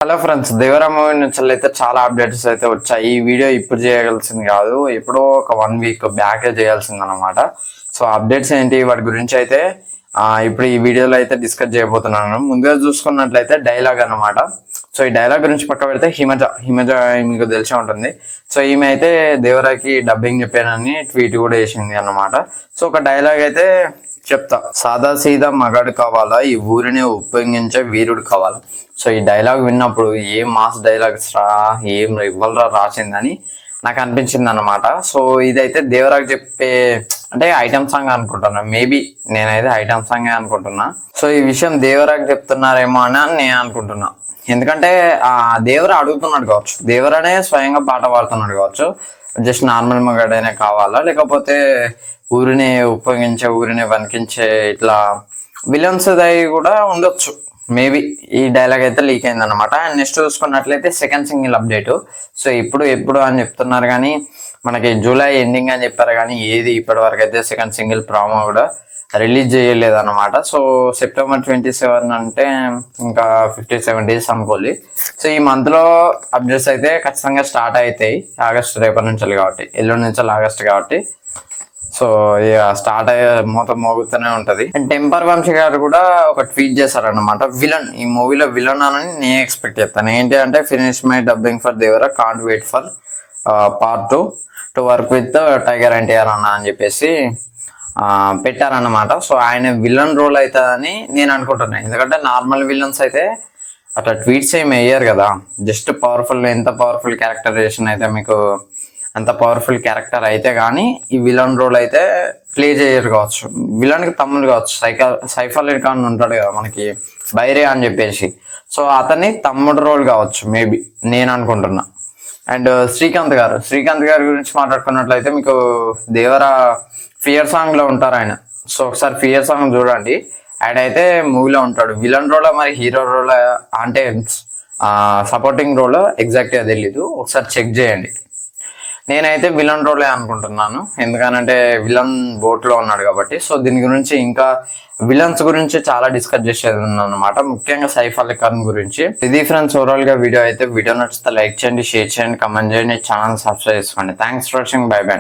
Hello friends, Devara movie నుంచి అయితే చాలా అప్డేట్స్ అయితే వచ్చాయి. ఈ వీడియో ఇప్పుడు చేయగలిసింది కాదు, ఎప్పుడో ఒక 1 వీక్ బ్యాక్ చేయాల్సింది అనమాట. సో అప్డేట్స్ ఏంటి వాటి గురించి అయితే ఇప్పుడు ఈ వీడియోలో అయితే డిస్కస్ చేయబోతున్నాను. ముందుగా చూసుకున్నట్లయితే డైలాగ్ అనమాట. సో ఈ డైలాగ్ గురించి పక్క పెడితే హిమజ మీకు తెలిసే ఉంటుంది. సో ఈమె అయితే దేవరాకి డబ్బింగ్ చెప్పానని ట్వీట్ కూడా చేసింది అన్నమాట. సో ఒక డైలాగ్ అయితే చెప్తా. సాదా సీదా మగాడు కావాలా, ఈ ఊరిని ఉపయోగించే వీరుడు కావాలా. సో ఈ డైలాగ్ విన్నప్పుడు ఏం మాస్ డైలాగ్స్ రా, ఏం ఇవ్వాలరా రాసిందని నాకు అనిపించింది అనమాట. సో ఇదైతే దేవరాకు చెప్పే అంటే ఐటమ్ సాంగ్ అనుకుంటున్నా, మేబీ నేనైతే ఐటమ్ సాంగ్ అనుకుంటున్నా. సో ఈ విషయం దేవరాకు చెప్తున్నారేమో అని నేను అనుకుంటున్నా. ఎందుకంటే దేవర అడుగుతున్నాడు కావచ్చు, దేవరనే స్వయంగా పాట పాడుతున్నాడు కావచ్చు. జస్ట్ నార్మల్ మగాడైనా కావాలా, లేకపోతే ఊరిని ఉపయోగించే ఊరిని వణికించే ఇట్లా విలన్స్ అవి కూడా ఉండొచ్చు. మేబీ ఈ డైలాగ్ అయితే లీక్ అయింది అనమాట. అండ్ నెక్స్ట్ చూసుకున్నట్లయితే సెకండ్ సింగిల్ అప్డేట్. సో ఎప్పుడు అని చెప్తున్నారు కానీ మనకి జూలై ఎండింగ్ అని చెప్పారు కానీ ఏది ఇప్పటి వరకు అయితే సెకండ్ సింగిల్ ప్రామో కూడా రిలీజ్ చేయలేదు అనమాట. సో September 27 అంటే ఇంకా 57 days అనుకోవాలి. సో ఈ మంత్లో అప్డేట్స్ అయితే ఖచ్చితంగా స్టార్ట్ అవుతాయి. ఆగస్ట్ రేపటి నుంచి కాబట్టి, ఎల్లుండి నుంచి ఆగస్ట్ కాబట్టి. సో ఇక స్టార్ట్ అయ్యే మోగుతూనే ఉంటది. అండ్ టెంపర్ వంశీ గారు కూడా ఒక ట్వీట్ చేశారనమాట. విలన్ ఈ మూవీలో విలన్ అని నేను ఎక్స్పెక్ట్ చేస్తాను. ఏంటి అంటే finish my dubbing for Devara, can't wait for part 2 to work with tiger NTR అన్న అని చెప్పేసి పెట్టారన్నమాట. సో ఆయన విలన్ రోల్ అవుతుందని నేను అనుకుంటున్నాను. ఎందుకంటే నార్మల్ విలన్స్ అయితే అట్లా ట్వీట్స్ ఏమి వేయరు కదా. జస్ట్ పవర్ఫుల్, ఎంత పవర్ఫుల్ క్యారెక్టరైజేషన్ అయితే మీకు అంత పవర్ఫుల్ క్యారెక్టర్ అయితే కానీ ఈ విలన్ రోల్ అయితే ప్లే చేయరు కావచ్చు. విలన్కి తమ్ముడు కావచ్చు, సైఫ్ అలీ ఖాన్ ఉంటాడు కదా మనకి, బైరే అని చెప్పేసి. సో అతని తమ్ముడు రోల్ కావచ్చు మేబీ, నేను అనుకుంటున్నా. అండ్ శ్రీకాంత్ గారి గురించి మాట్లాడుకున్నట్లయితే మీకు దేవరా ఫియర్ సాంగ్ లో ఉంటారు ఆయన. సో ఒకసారి ఫియర్ సాంగ్ చూడండి. ఆయన అయితే మూవీలో ఉంటాడు. విలన్ రోల్ మరి హీరో రోల్ అంటే సపోర్టింగ్ రోల్ ఎగ్జాక్ట్గా తెలీదు, ఒకసారి చెక్ చేయండి. నేనైతే విలన్ రోలే అనుకుంటున్నాను, ఎందుకనంటే విలన్ బోట్ లో ఉన్నాడు కాబట్టి. సో దీని గురించి ఇంకా విలన్స్ గురించి చాలా డిస్కస్ చేసేది అనమాట, ముఖ్యంగా సైఫ్ అలీ ఖాన్ గురించి. ఇది ఫ్రెండ్స్ ఓవరాల్ గా వీడియో అయితే. వీడియో నచ్చితే లైక్ చేయండి, షేర్ చేయండి, కమెంట్ చేయండి, ఛానల్ సబ్స్క్రైబ్ చేసుకోండి. Thanks for watching, by by.